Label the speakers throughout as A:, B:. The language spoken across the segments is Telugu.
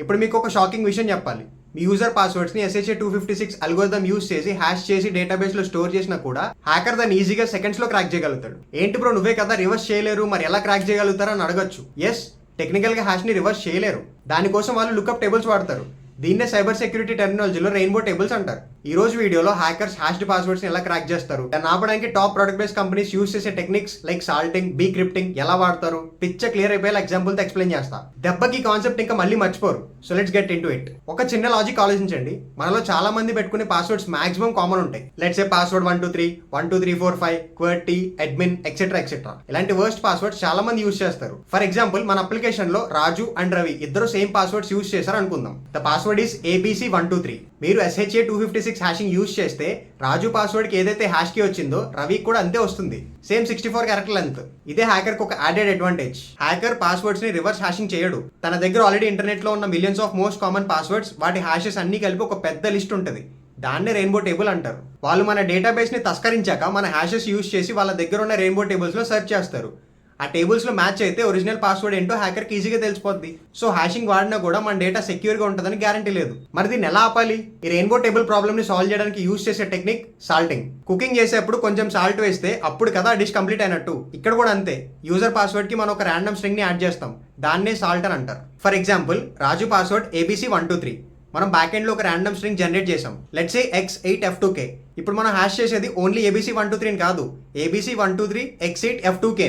A: ఇప్పుడు మీకు ఒక షాకింగ్ విషయం చెప్పాలి. మీ యూజర్ పాస్వర్డ్స్ ని SHA-256 అల్గోరిథం యూస్ చేసి హ్యాష్ చేసి డేటాబేస్ లో స్టోర్ చేసినా కూడా హ్యాకర్ దాన్ని ఈజీగా సెకండ్స్ లో క్రాక్ చేయగలుగుతాడు. ఏంటి బ్రో నువ్వే కదా రివర్స్ చేయలేరు, మరి ఎలా క్రాక్ చేయగలుగుతారు అని అడగచ్చు. ఎస్, టెక్నికల్ గా హ్యాష్ ని రివర్స్ చేయలేరు. దానికోసం వాళ్ళు లుక్అప్ టేబుల్స్ వాడతారు. దీన్నే సైబర్ సెక్యూరిటీ టెర్మినాలజీలో రెయిన్బో టేబుల్స్ అంటారు. ఈ రోజు వీడియోలో హ్యాకర్స్ హ్యాష్డ్ పాస్వర్డ్స్ ని ఎలా క్రాక్ చేస్తారు, దాన్ని ఆపడానికి top product based companies use చేసే టెక్నిక్స్ లైక్ సాల్టింగ్, బీక్రిప్టింగ్ ఎలా వాడతారు, పిచ్చ క్లియర్ అయిపోయేలా ఎగ్జాంపుల్ తో ఎక్స్ప్లెయిన్ చేస్తా. దెబ్బకి కాన్సెప్ట్ ఇంకా మళ్ళీ మర్చిపోరు. So let's get into it. ఒక చిన్న లాజిక్ ఆలోచించండి. మనలో చాలా మంది పెట్టుకునే పాస్వర్డ్స్ మాక్సిమం కామన్ ఉంటాయి. Let's a password 123, 12345, QWERTY, admin, etcetera etcetera. ఇలాంటి వర్స్ట్ పాస్వర్డ్స్ చాలా మంది యూస్ చేస్తారు. ఫర్ ఎగ్జాంపుల్ మన అప్లికేషన్ లో రాజు అండ్ రవి ఇద్దరు సేమ్ పాస్వర్డ్స్ యూస్ చేశారు అనుకుందాం. The password is ABC123. మీరు SHA-256 హ్యాషింగ్ యూస్ చేస్తే రాజు పాస్వర్డ్ కి ఏదైతే హ్యాష్ కి వచ్చిందో రవి కూడా అంతే వస్తుంది. Same 64 character length. ఇదే హ్యాకర్ కి ఒక యాడెడ్ అడ్వాంటేజ్. హ్యాకర్ పాస్వర్డ్స్ ని రివర్స్ హ్యాషింగ్ చేయడు. తన దగ్గర ఆల్రెడీ ఇంటర్నెట్ లో ఉన్న millions of most common passwords, వాటి హ్యాషెస్ అన్ని కలిపి ఒక పెద్ద లిస్ట్ ఉంటుంది. దాన్నే రెయిన్బో టేబుల్ అంటారు. వాళ్ళు మన డేటాబేస్ ని తస్కరించాక మన హ్యాషెస్ యూస్ చేసి వాళ్ళ దగ్గర ఉన్న రెయిన్బో టేబుల్స్ లో సెర్చ్ చేస్తారు. ఆ టేబుల్స్ లో మ్యాచ్ అయితే ఒరిజినల్ పాస్వర్డ్ ఏంటో హ్యాకర్కి ఈజీగా తెలిసిపోద్ది. సో హ్యాషింగ్ వాడినా కూడా మన డేటా సెక్యూర్ గా ఉంటుందని గ్యారంటీ లేదు. మరి దీన్ని ఎలా ఆపాలి? ఈ రెయిన్బో టేబుల్ ప్రాబ్లమ్ ని సాల్వ్ చేయడానికి యూస్ చేసే టెక్నిక్ సాల్టింగ్. కుకింగ్ చేసేప్పుడు కొంచెం సాల్ట్ వేస్తే అప్పుడు కదా డిష్ కంప్లీట్ అయినట్టు. ఇక్కడ కూడా అంతే. యూజర్ పాస్వర్డ్ కి మనం ఒక ర్యాండమ్ స్ట్రింగ్ ని యాడ్ చేస్తాం. దాన్నే సాల్ట్ అని అంటారు. For example Raju password ABC123. మనం బ్యాక్ ఎండ్ లో ఒక ర్యాండమ్ స్ట్రింగ్ జనరేట్ చేసాం. Let's say X8F2K. ఇప్పుడు మనం హ్యాష్ చేసేది ఓన్లీ ABC123 కాదు, ABC123X8F2K.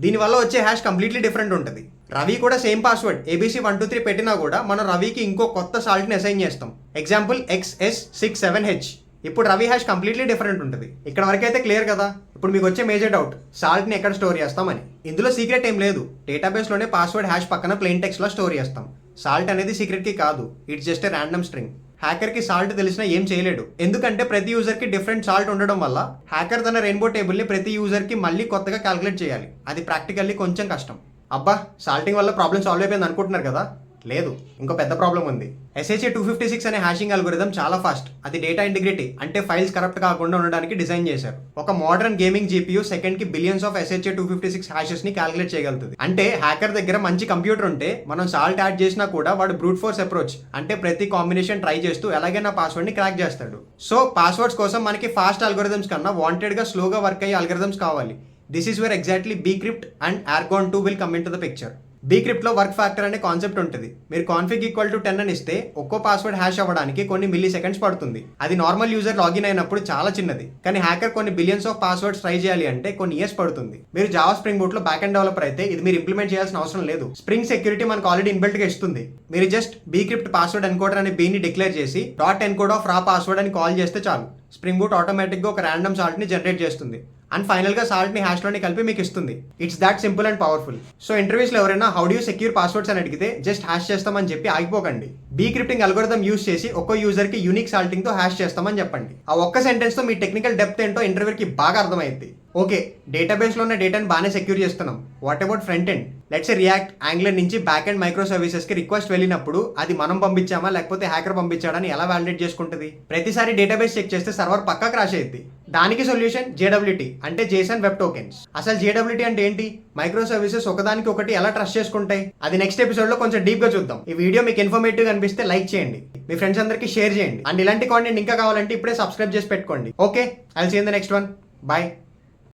A: దీనివల్ల వచ్చే హ్యాష్ కంప్లీట్లీ డిఫరెంట్ ఉంటుంది. రవి కూడా సేమ్ పాస్వర్డ్ ABC123 పెట్టినా కూడా మనం రవికి ఇంకో కొత్త సాల్ట్ ని అసైన్ చేస్తాం. Example XS67H. ఇప్పుడు రవి హ్యాష్ కంప్లీట్లీ డిఫరెంట్ ఉంటుంది. ఇక్కడ వరకు అయితే క్లియర్ కదా? ఇప్పుడు మీకు వచ్చే మేజర్ డౌట్, సాల్ట్ ని ఎక్కడ స్టోర్ చేస్తామని. ఇందులో సీక్రెట్ ఏం లేదు. డేటాబేస్ లోనే పాస్వర్డ్ హ్యాష్ పక్కన ప్లెయిన్ టెక్స్ట్ లో స్టోర్ చేస్తాం. సాల్ట్ అనేది సీక్రెట్ కి కాదు, it's just a random string. Hacker కి సాల్ట్ తెలిసినా ఏం చేయలేడు. ఎందుకంటే ప్రతి యూజర్ కి డిఫరెంట్ సాల్ట్ ఉండడం వల్ల హ్యాకర్ తన రెయిన్బో టేబుల్ ని ప్రతి యూజర్ కి మళ్ళీ కొత్తగా క్యాలిక్యులేట్ చేయాలి. అది ప్రాక్టికల్లీ కొంచెం కష్టం. అబ్బా, సాల్టింగ్ వల్ల ప్రాబ్లమ్ సాల్వ్ అయిపోయింది అనుకుంటున్నారు కదా? లేదు, ఇంకో పెద్ద ప్రాబ్లం ఉంది. SHA-256 అనే హ్యాషింగ్ అల్గోరిథం చాలా ఫాస్ట్. అది డేటా ఇంటిగ్రిటీ అంటే ఫైల్స్ కరప్ట్ కాకుండా ఉండడానికి డిజైన్ చేశారు. ఒక మోడర్న్ గేమింగ్ GPU సెకండ్ కి బిలియన్స్ ఆఫ్ SHA-256 హ్యాషెస్ ని క్యాలిక్యులేట్ చేయగలుగుతుంది. అంటే హ్యాకర్ దగ్గర మంచి కంప్యూటర్ ఉంటే మనం సాల్ట్ యాడ్ చేసినా కూడా వాడు బ్రూట్ ఫోర్స్ అప్రోచ్ అంటే ప్రతి కాంబినేషన్ ట్రై చేస్తూ ఎలాగైనా పాస్వర్డ్ ని క్రాక్ చేస్తాడు. సో పాస్వర్డ్స్ కోసం మనకి ఫాస్ట్ అల్గోరిథమ్స్ కన్నా వాంటెడ్ గా స్లోగా వర్క్ అయ్యే అల్గోరిథమ్స్ కావాలి. This is where exactly bcrypt and Argon2 will come in to the picture. Bcrypt లో వర్క్ ఫ్యాక్టర్ అనే కాన్సెప్ట్ ఉంటుంది. మీరు కాన్ఫిగ్ = 10 అని ఇస్తే ఒక్కో పాస్వర్డ్ హ్యాష్ అవ్వడానికి కొన్ని మిల్లీ సెకండ్స్ పడుతుంది. అది నార్మల్ యూజర్ లాగిన్ అయినప్పుడు చాలా చిన్నది. కానీ హ్యాకర్ కొన్ని బిలియన్స్ ఆఫ్ పాస్వర్డ్స్ ట్రై చేయాలి అంటే కొన్ని ఇయర్స్ పడుతుంది. మీరు జావా స్ప్రింగ్ బూట్ లో బ్యాక్ ఎండ్ డెవలపర్ అయితే ఇది మీరు ఇంప్లిమెంట్ చేయాల్సిన అవసరం లేదు. స్ప్రింగ్ సెక్యూరిటీ మనకు ఆల్రెడీ ఇన్బిల్ట్ గా ఇస్తుంది. మీరు జస్ట్ బీక్రిప్ట్ పాస్వర్డ్ ఎన్కోడర్ అనే బీని డిక్లేర్ చేసి .encode of raw పాస్వర్డ్ అని కాల్ చేస్తే చాలు. స్ప్రింగ్ బూట్ ఆటోమేటిక్ గా ఒక ర్యాండమ్ సాల్ట్ ని జనరేట్ చేస్తుంది అండ్ ఫైనల్ గా సాల్ట్ ని హ్యాష్ లోని కలిపి మీకు ఇస్తుంది. It's that simple and powerful. So interviews లో ఎవరైనా how do you secure passwords అని అడిగితే జస్ట్ హ్యాష్ చేస్తామని చెప్పి ఆగిపోకండి. బీక్రిప్టింగ్ అల్గోరిథం యూస్ చేసి ఒక్కో యూజర్ కి యూనిక్ సాల్టింగ్ తో హ్యాష్ చేస్తామని చెప్పండి. ఆ ఒక్క సెంటెన్స్ తో మీ టెక్నికల్ డెప్త్ ఏంటో ఇంటర్వ్యూకి బాగా అర్థమైంది. ఓకే, డేటాబేస్ లో ఉన్న డేటాను బాగానే సెక్యూర్ చేస్తున్నాం. What about front end? Let's react, angular నుంచి బ్యాక్ ఎండ్ మైక్రో సర్వీసెస్ కి రిక్వెస్ట్ వెళ్ళినప్పుడు అది మనం పంపించామా లేకపోతే హ్యాకర్ పంపించాడని ఎలా వాలిడేట్ చేసుకుంటుంది? ప్రతిసారి డేటాబేస్ చెక్ చేస్తే సర్వర్ పక్కా క్రాష్ అయ్యింది. దానికి సొల్యూషన్ JWT అంటే JSON వెబ్ టోకెన్స్. అసలు JWT అంటే ఏంటి? మైక్రో సర్వీసెస్ ఒకదానికి ఒకటి ఎలా ట్రస్ట్ చేసుకుంటాయి? అది నెక్స్ట్ ఎపిసోడ్ లో కొంచెం డీప్ గా చూద్దాం. ఈ వీడియో మీకు ఇన్ఫర్మేటివ్ గా అనిపిస్తే లైక్ చేయండి, మీ ఫ్రెండ్స్ అందరికి షేర్ చేయండి. అండ్ ఇలాంటి కాంటెంట్ ఇంకా కావాలంటే ఇప్పుడే సబ్స్క్రైబ్ చేసి పెట్టుకోండి. Okay, I will see you in the next one. By.